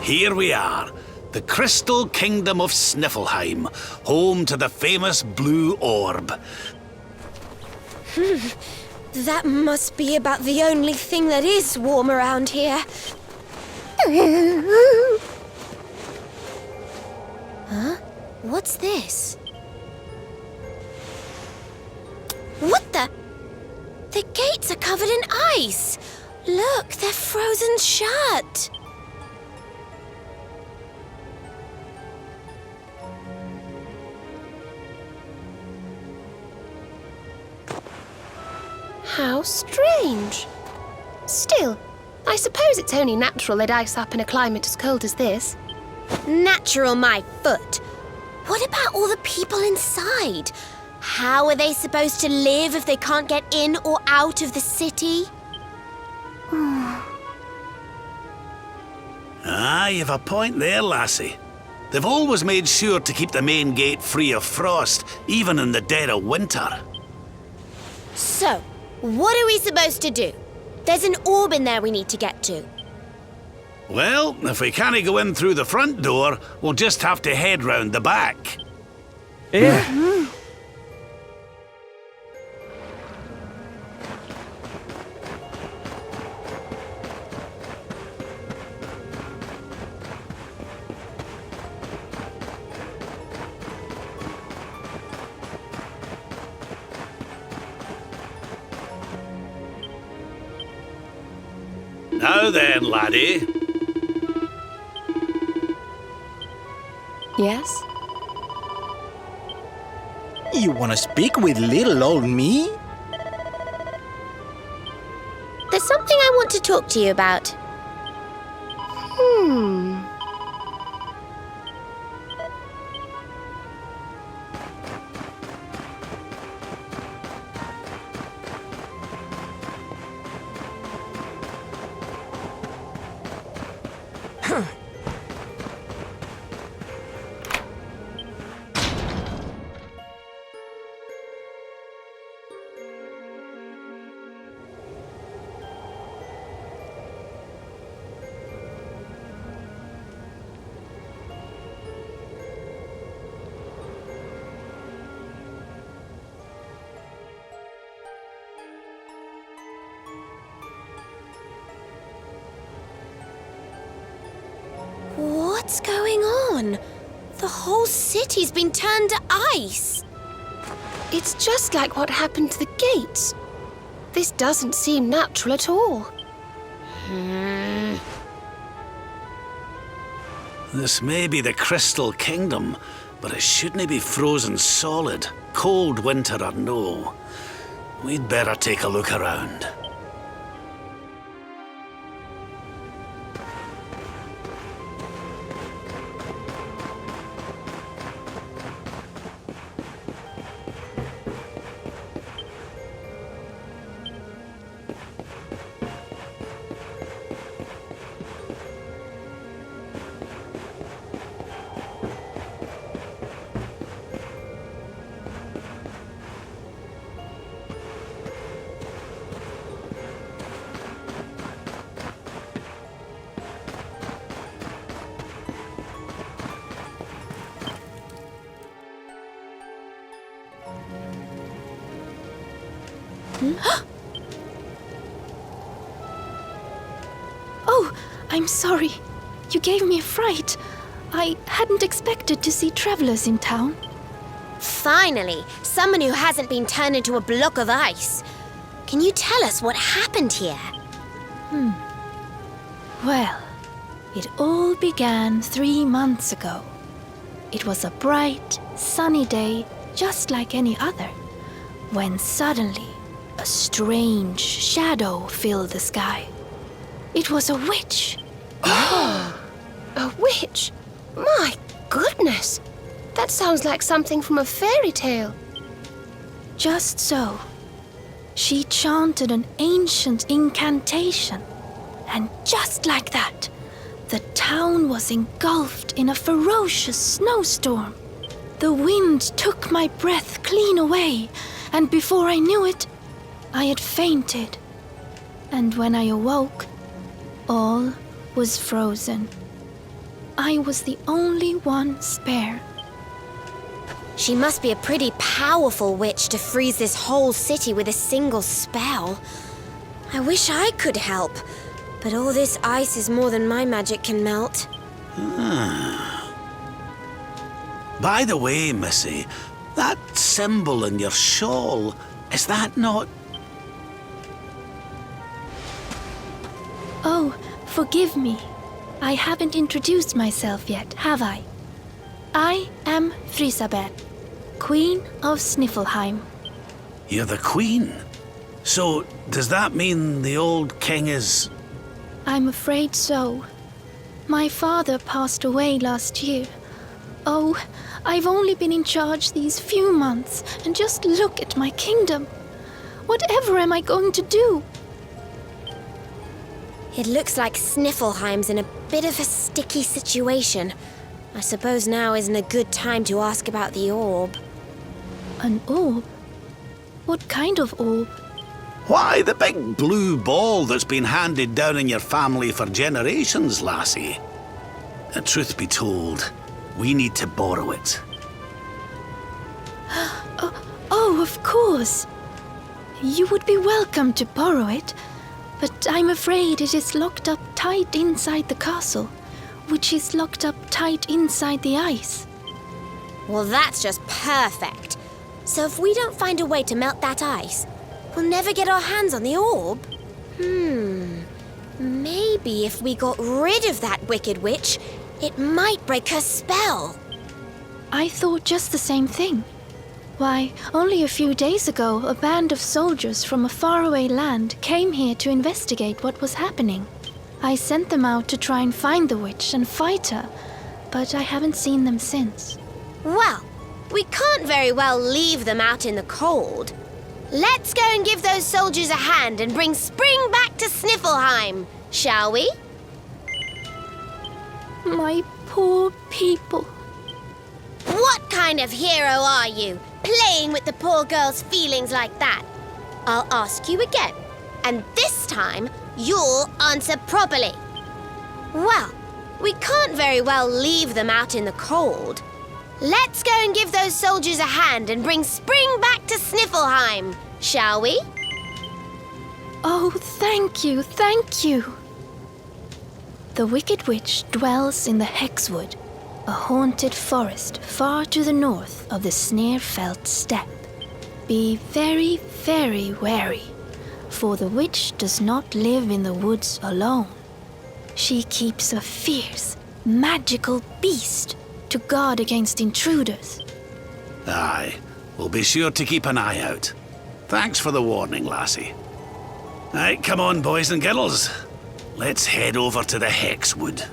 Here we are, the Crystal Kingdom of Sniffleheim, home to the famous blue orb. That must be about the only thing that is warm around here. Huh? What's this? What the? The gates are covered in ice! Look, they're frozen shut! How strange. Still, I suppose it's only natural they'd ice up in a climate as cold as this. Natural, my foot. What about all the people inside? How are they supposed to live if they can't get in or out of the city? You've a point there, lassie. They've always made sure to keep the main gate free of frost, even in the dead of winter. So, what are we supposed to do? There's an orb in there we need to get to. Well, if we can't go in through the front door, we'll just have to head round the back. Now then, laddie. Yes? You want to speak with little old me? There's something I want to talk to you about. What's going on? The whole city's been turned to ice. It's just like what happened to the gates. This doesn't seem natural at all. This may be the Crystal Kingdom, but it shouldn't be frozen solid, cold winter or no. We'd better take a look around. Oh, I'm sorry. You gave me a fright. I hadn't expected to see travelers in town. Finally, someone who hasn't been turned into a block of ice. Can you tell us what happened here? Well, it all began 3 months ago. It was a bright, sunny day, just like any other, when suddenly a strange shadow filled the sky. It was a witch. A witch? My goodness! That sounds like something from a fairy tale. Just so. She chanted an ancient incantation, and just like that, the town was engulfed in a ferocious snowstorm. The wind took my breath clean away, and before I knew it, I had fainted. And when I awoke, all was frozen. I was the only one spare. She must be a pretty powerful witch to freeze this whole city with a single spell. I wish I could help, but all this ice is more than my magic can melt. By the way, Missy, that symbol in your shawl, is that not... Oh, forgive me. I haven't introduced myself yet, have I? I am Frisabel, Queen of Sniffelheim. You're the queen? So, does that mean the old king is... I'm afraid so. My father passed away last year. Oh, I've only been in charge these few months, and just look at my kingdom. Whatever am I going to do? It looks like Sniffelheim's in a bit of a sticky situation. I suppose now isn't a good time to ask about the orb. An orb? What kind of orb? Why, the big blue ball that's been handed down in your family for generations, lassie. Truth be told, we need to borrow it. Oh, of course. You would be welcome to borrow it, but I'm afraid it is locked up tight inside the castle, which is locked up tight inside the ice. Well, that's just perfect. So if we don't find a way to melt that ice, we'll never get our hands on the orb. Maybe if we got rid of that wicked witch, it might break her spell. I thought just the same thing. Why, only a few days ago, a band of soldiers from a faraway land came here to investigate what was happening. I sent them out to try and find the witch and fight her, but I haven't seen them since. Well, we can't very well leave them out in the cold. Let's go and give those soldiers a hand and bring spring back to Sniffelheim, shall we? My poor people. What kind of hero are you, playing with the poor girl's feelings like that? I'll ask you again, and this time you'll answer properly. Well, we can't very well leave them out in the cold. Let's go and give those soldiers a hand and bring spring back to Sniffelheim, shall we? Oh, thank you, thank you. The Wicked Witch dwells in the Hexwood, a haunted forest far to the north of the Sneerfelt steppe. Be very, very wary, for the witch does not live in the woods alone. She keeps a fierce, magical beast to guard against intruders. Aye, we'll be sure to keep an eye out. Thanks for the warning, lassie. Right, come on, boys and girls. Let's head over to the Hexwood.